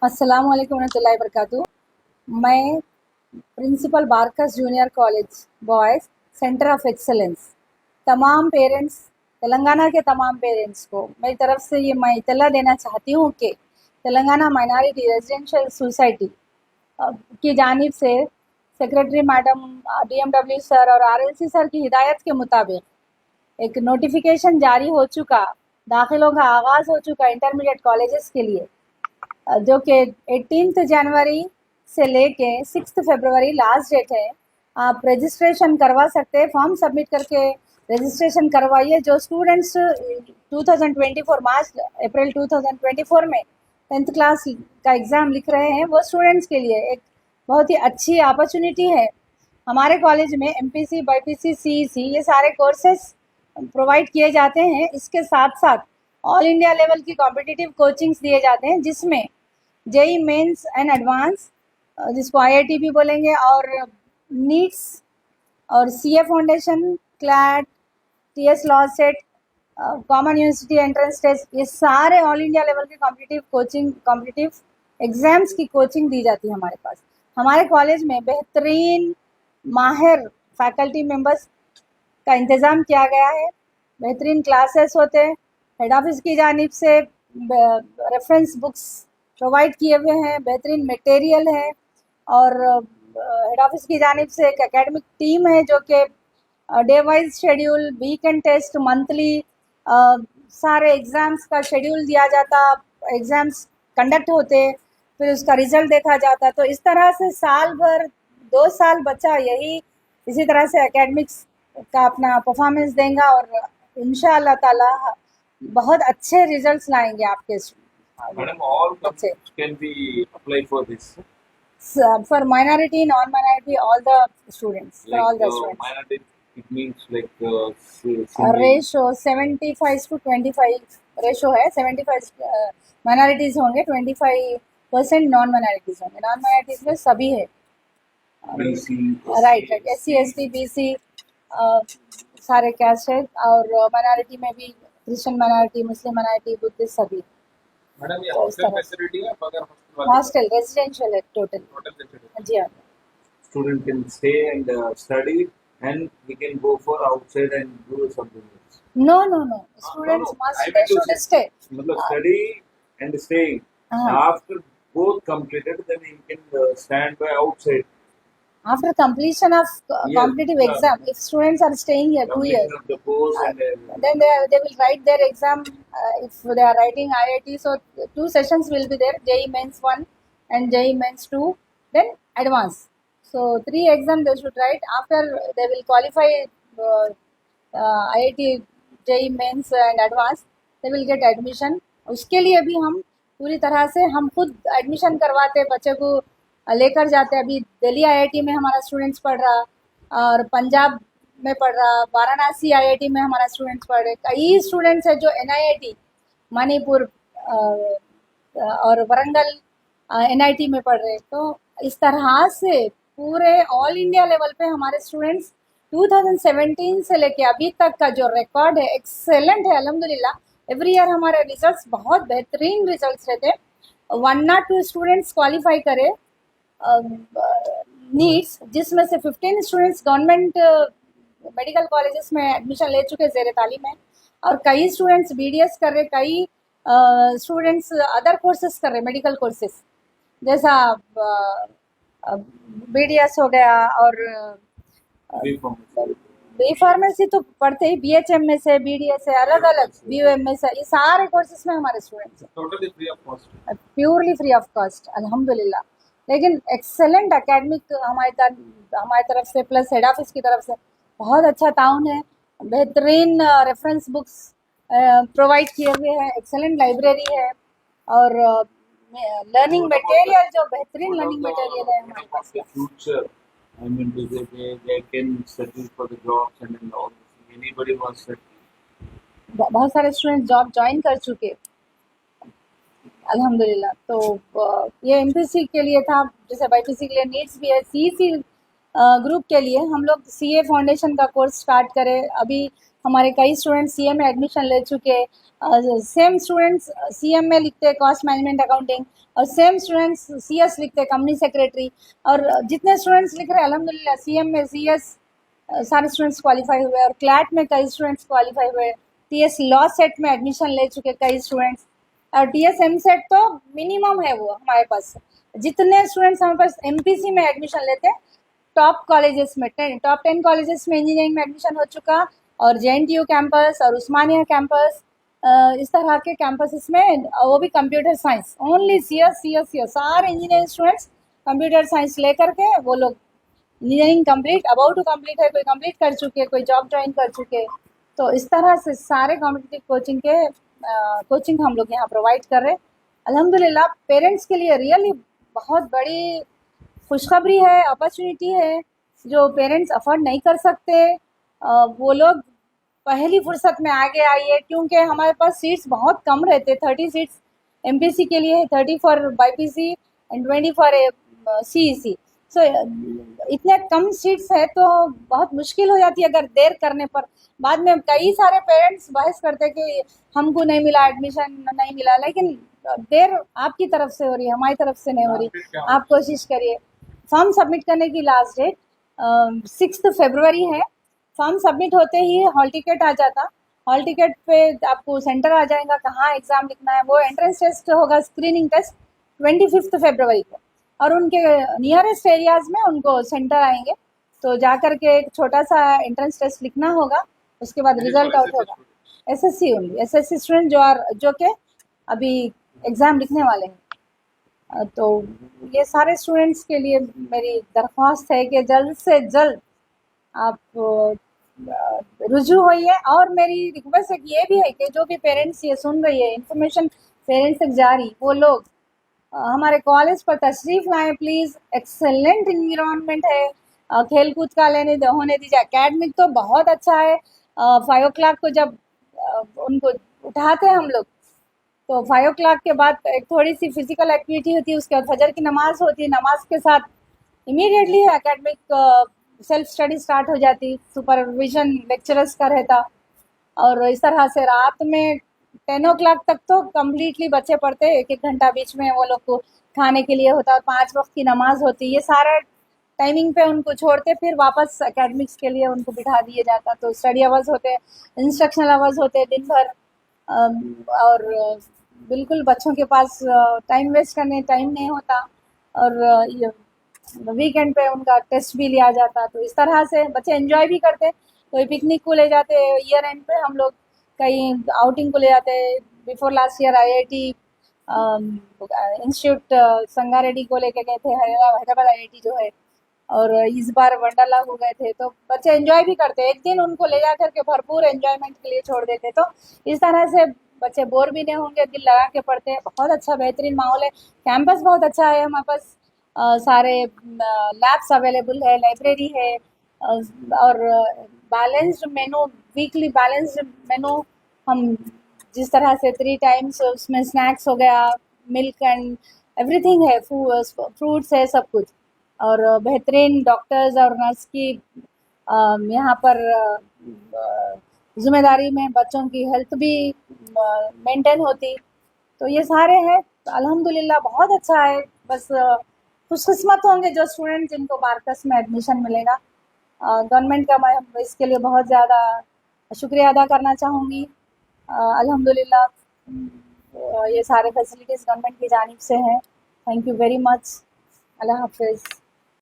अस्सलाम वालेकुम रहमतुल्लाहि वबरकातुहू। मैं principal Barkas junior college boys centre of excellence तमाम पेरेंट्स तेलंगाना के तमाम पेरेंट्स को मेरी तरफ से ये मैं इत्तला देना चाहती हूँ कि तेलंगाना माइनॉरिटी रेजिडेंशियल सोसाइटी की जानिब से सेक्रेटरी मैडम, डीएमडब्ल्यू सर और आरएलसी सर की हिदायत के मुताबिक एक नोटिफिकेशन जारी हो चुका, दाखिलों का आगाज़ हो चुका इंटरमीडिएट कॉलेजेस के लिए, जो कि 18 जनवरी से लेके 6 फरवरी लास्ट डेट है। आप रजिस्ट्रेशन करवा सकते हैं, फॉर्म सबमिट करके रजिस्ट्रेशन करवाइए। जो स्टूडेंट्स 2024 मार्च अप्रैल 2024 में 10th क्लास का एग्ज़ाम लिख रहे हैं, वो स्टूडेंट्स के लिए एक बहुत ही अच्छी अपॉर्चुनिटी है। हमारे कॉलेज में एमपीसी, बाईपीसी, सीईसी ये सारे कोर्सेस प्रोवाइड किए जाते हैं। इसके साथ साथ ऑल इंडिया लेवल की कॉम्पिटिटिव कोचिंग्स दिए जाते हैं, जिसमें जेई मेंस एंड एडवांस, जिसको आईआईटी भी बोलेंगे, और नीट्स और CA foundation, CLAT, TS LAWCET, common university entrance test, ये सारे ऑल इंडिया लेवल के कॉम्पिटिटिव एग्जाम्स की कोचिंग दी जाती है हमारे पास। हमारे कॉलेज में बेहतरीन माहिर फैकल्टी मेंबर्स का इंतज़ाम किया गया है। बेहतरीन क्लासेस होते हैं। हेड ऑफिस की जानिब से रेफरेंस बुक्स प्रोवाइड किए हुए हैं, बेहतरीन मटेरियल है, और हेड ऑफिस की जानिब से एक एकेडमिक टीम है जो कि day wise schedule, weekend test, monthly सारे एग्ज़ाम्स का शेड्यूल दिया जाता, एग्ज़ाम्स कंडक्ट होते, फिर उसका रिज़ल्ट देखा जाता। तो इस तरह से साल भर 2 साल बच्चा यही इसी तरह से एकेडमिक्स का अपना परफॉर्मेंस देंगे और इंशाअल्लाह ताला बहुत अच्छे रिजल्ट्स लाएंगे आपके Madam, all बच्चे। companies can be apply for this. For minority, non-minority, all the students, for Like all the students. minority, it means like ratio 75:25 ratio है। 75 माइनॉरिटीज़ होंगे, 25% नॉन माइनॉरिटीज़ होंगे। नॉन माइनॉरिटीज़ में सभी है, BC, right right, SC ST BC सारे cast है, और minority में भी क्रिश्चियन माइनॉरिटी, मुस्लिम माइनॉरिटी, बुद्धिस्ट सभी। Madam, ये तो इस hostel तरह facility है बगैर hostel वाले हॉस्टल रेजिडेंशियल है टोटल। hotel facility. जी हाँ। Student can stay and study, and he can go for outside and do something else. No no no, No, students no. Must I they mean to should say, stay. मतलब study and staying. हाँ, After both completed, then he can stand by outside. after completion of Yes, competitive yeah. exam, if students are staying here 2 years, Completion of the course and then they will write their exam. If they are writing IIT, so 2 sessions will be there, JEE Mains 1 and JEE Mains 2, then advance. So 3 exam they should write. After they will qualify IIT, JEE Mains and advance, they will get admission. उसके लिए भी हम पूरी तरह से हम खुद admission करवाते, बच्चे को लेकर जाते। अभी दिल्ली आईआईटी में हमारा स्टूडेंट्स पढ़ रहा, और पंजाब में पढ़ रहा, वाराणसी आईआईटी में हमारा स्टूडेंट्स पढ़ रहे, कई स्टूडेंट्स है जो एनआईआईटी मणिपुर और वरंगल एनआईटी में पढ़ रहे। तो इस तरह से पूरे ऑल इंडिया लेवल पे हमारे स्टूडेंट्स 2017 से लेके अभी तक का जो रिकॉर्ड है एक्सेलेंट है, अल्हम्दुलिल्लाह। एवरी ईयर हमारे रिजल्ट्स बहुत बेहतरीन रिजल्ट्स रहते हैं। 102 स्टूडेंट्स क्वालिफाई करे नीड्स, जिसमें से 15 स्टूडेंट्स गवर्नमेंट मेडिकल कॉलेजेस में एडमिशन ले चुके ज़ेर तालीम है, और कई स्टूडेंट्स बीडीएस कर रहे, कई स्टूडेंट्स अदर कोर्सेज कर रहे, मेडिकल कोर्सेज, जैसा बीडीएस हो गया, और बी फार्मेसी तो पढ़ते ही, बीएचएम में से बीडीएस है, अलग अलग बीओएम में से, ये सारे कोर्सेज में हमारे स्टूडेंट्स हैं, totally free of cost. Purely free of cost, अल्हम्दुलिल्लाह। लेकिन एक्सेलेंट एकेडमिक हमारी तरफ से, प्लस हेड ऑफिस की तरफ से बहुत अच्छा ताउन है। बेहतरीन रेफरेंस बुक्स प्रोवाइड किए हुए हैं, एक्सेलेंट लाइब्रेरी है, और लर्निंग मटेरियल जो बेहतरीन लर्निंग मटेरियल है हमारे पास। The future, I mean, they can settle for the jobs and all. Anybody wants to. बहुत सारे स्टूडेंट जॉब ज्वाइन कर चुके अल्हम्दुलिल्लाह। तो ये एमपीसी के लिए था, जैसे बाईपीसी के लिए नीड्स भी है। सीईसी ग्रुप के लिए हम लोग सीए फाउंडेशन का कोर्स स्टार्ट करें। अभी हमारे कई स्टूडेंट्स सीए में एडमिशन ले चुके, सेम स्टूडेंट्स सीएम में लिखते हैं कॉस्ट मैनेजमेंट अकाउंटिंग, और सेम स्टूडेंट्स सीएस लिखते हैं कंपनी सेक्रेटरी। और जितने स्टूडेंट्स लिख रहे हैं अल्हम्दुलिल्लाह सीएम में सीएस सारे स्टूडेंट्स क्वालिफाई हुए, और क्लैट में कई स्टूडेंट्स क्वालिफाई हुए, टीएस लॉ सेट में एडमिशन ले चुके कई स्टूडेंट्स, और टीएस एम सेट तो मिनिमम है वो हमारे पास। जितने स्टूडेंट्स हमारे पास एमपीसी में एडमिशन लेते हैं, टॉप कॉलेजेस में टॉप 10 कॉलेजेस में इंजीनियरिंग में एडमिशन हो चुका, और जेएनटीयू कैंपस और उस्मानिया कैंपस, इस तरह के कैंपसेस में, वो भी computer science, only CS CS CS, सारे इंजीनियरिंग स्टूडेंट्स कंप्यूटर साइंस लेकर के वो लोग engineering complete, about to complete है, कोई कंप्लीट कर चुके, कोई जॉब ज्वाइन कर चुके। तो इस तरह से सारे कॉम्पिटिटिव कोचिंग के कोचिंग हम लोग यहाँ प्रोवाइड कर रहे हैं। अल्हम्दुलिल्लाह पेरेंट्स के लिए रियली बहुत बड़ी खुशखबरी है, अपॉर्चुनिटी है, जो पेरेंट्स अफोर्ड नहीं कर सकते, वो लोग पहली फुर्सत में आगे आइए, क्योंकि हमारे पास सीट्स बहुत कम रहते, 30 सीट्स एमपीसी के लिए है, 30 for BiPC and 20 for CEC. So इतने कम सीट्स है तो बहुत मुश्किल हो जाती है अगर देर करने पर। बाद में कई सारे पेरेंट्स बहस करते कि हमको नहीं मिला, एडमिशन नहीं मिला, लेकिन देर आपकी तरफ से हो रही है, हमारी तरफ से नहीं हो रही। आप कोशिश करिए। फॉर्म सबमिट करने की लास्ट डेट 6 फरवरी है। फॉर्म सबमिट होते ही हॉल टिकट आ जाता, हॉल टिकट पे आपको सेंटर आ जाएगा कहाँ एग्ज़ाम लिखना है। वो एंट्रेंस टेस्ट होगा, स्क्रीनिंग टेस्ट 25 फरवरी को, और उनके नियरेस्ट एरियाज़ में उनको सेंटर आएंगे, तो जा कर के एक छोटा सा एंट्रेंस टेस्ट लिखना होगा, उसके बाद रिजल्ट आउट होगा। एसएससी ओनली, एसएससी स्टूडेंट जो कि अभी एग्ज़ाम लिखने वाले हैं। तो ये सारे स्टूडेंट्स के लिए मेरी दरख्वास्त है कि जल्द से जल्द आप रुजू होइए। और मेरी रिक्वेस्ट एक ये भी है कि जो भी पेरेंट्स ये सुन रही है, इन्फॉर्मेशन पेरेंट्स तक जा रही, वो लोग हमारे कॉलेज पर तशरीफ़ लाएँ प्लीज़। एक्सेलेंट इन्वायरमेंट है, खेल कूद का होने दीजिए। एकेडमिक तो बहुत अच्छा है। 5 o'clock को जब उनको उठाते हैं हम लोग, तो 5 o'clock के बाद एक थोड़ी सी फिजिकल एक्टिविटी होती है, उसके बाद फजर की नमाज होती है, नमाज के साथ immediately academic self study start हो जाती, सुपरविजन लेक्चरर्स का रहता। और इस तरह से रात में 10 o'clock तक तो कम्प्लीटली बच्चे पढ़ते, एक एक घंटा बीच में वो लोग को खाने के लिए होता, और 5 वक्त की नमाज होती। ये सारा टाइमिंग पे उनको छोड़ते, फिर वापस एकेडमिक्स के लिए उनको बिठा दिया जाता। तो स्टडी आवर्स होते, इंस्ट्रक्शनल आवर्स होते दिन भर, और बिल्कुल बच्चों के पास टाइम वेस्ट करने टाइम नहीं होता, और ये वीकेंड पे उनका टेस्ट भी लिया जाता। तो इस तरह से बच्चे एंजॉय भी करते, कोई पिकनिक को ले जाते, ईयर एंड पे हम लोग कहीं आउटिंग को ले जाते। Before last year IIT institute Sangareddy को लेके गए थे, हैदराबाद आईआईटी जो है, और इस बार वंडरला हो गए थे। तो बच्चे एंजॉय भी करते, एक दिन उनको ले जा करके भरपूर एंजॉयमेंट के लिए छोड़ देते। तो इस तरह से बच्चे बोर भी नहीं होंगे, दिल लगा के पढ़ते हैं। बहुत अच्छा बेहतरीन माहौल है, कैंपस बहुत अच्छा है हमारे पास, सारे लैब्स अवेलेबल है, लाइब्रेरी है, और बैलेंस्ड मेनू, वीकली बैलेंस्ड मेनू। हम जिस तरह से 3 टाइम्स उसमें स्नैक्स हो गया, मिल्क एंड एवरीथिंग है, फ्रूट्स है, सब कुछ। और बेहतरीन डॉक्टर्स और नर्स की यहाँ पर ज़िम्मेदारी में बच्चों की हेल्थ भी मेंटेन होती। तो ये सारे हैं, तो अल्हम्दुलिल्लाह बहुत अच्छा है। बस खुशकिस्मत होंगे जो स्टूडेंट जिनको बारकस में एडमिशन मिलेगा। गवर्नमेंट का मैं इसके लिए बहुत ज़्यादा शुक्रिया अदा करना चाहूँगी। अल्हम्दुलिल्लाह ये सारे फैसिलिटीज़ गवर्नमेंट की जानिब से हैं। Thank you very much. अल्लाह हाफ़िज़।